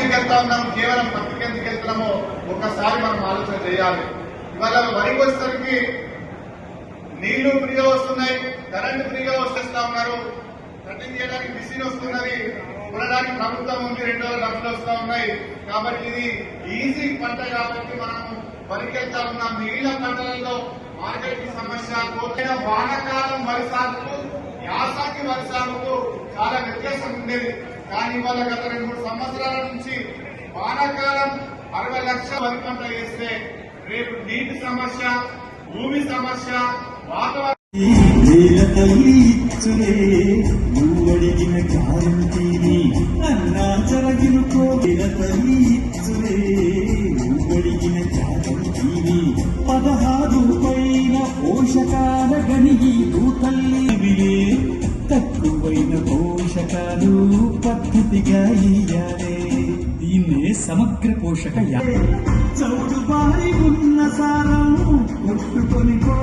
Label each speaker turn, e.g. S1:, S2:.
S1: ఎందుకు వెళ్తా ఉన్నాం, కేవలం పత్రిక ఎందుకు వెళ్తున్నామో ఒక్కసారి మనం ఆలోచన చేయాలి. ఇవాళ వరికి వచ్చేసరికి నీళ్లు ఫ్రీగా వస్తున్నాయి, కరెంటు ఫ్రీగా వచ్చేస్తా ఉన్నారు, కటింగ్ చేయడానికి మిషన్ వస్తున్నది, కొనడానికి ప్రభుత్వం ఉంది, 2 డబ్బులు వస్తా ఉన్నాయి. కాబట్టి ఇది ఈజీ పంట కాబట్టి మనం వరికి వెళ్తా ఉన్నాం. మిగిలిన పంటలలో మార్కెట్ సమస్య, కోతైన వానకాలం వరి సాగుకు యాసంగి వరి సాగుకు చాలా వ్యత్యాసం ఉండేది. కానీ ఇవాళ గత 2-3 సంవత్సరాల నుంచి వానాకాలం 60 లక్షల వరి పంట వేస్తే రేపు నీటి సమస్య, భూమి సమస్య, వాతావరణ
S2: పోషకాల గనిగి తల్లి తక్కువైన పోషకాలు పద్ధతిగా ఇయ్యాలే. దీన్నే సమగ్ర పోషక చౌడు బారి ఉన్న సారం కొట్టుకొని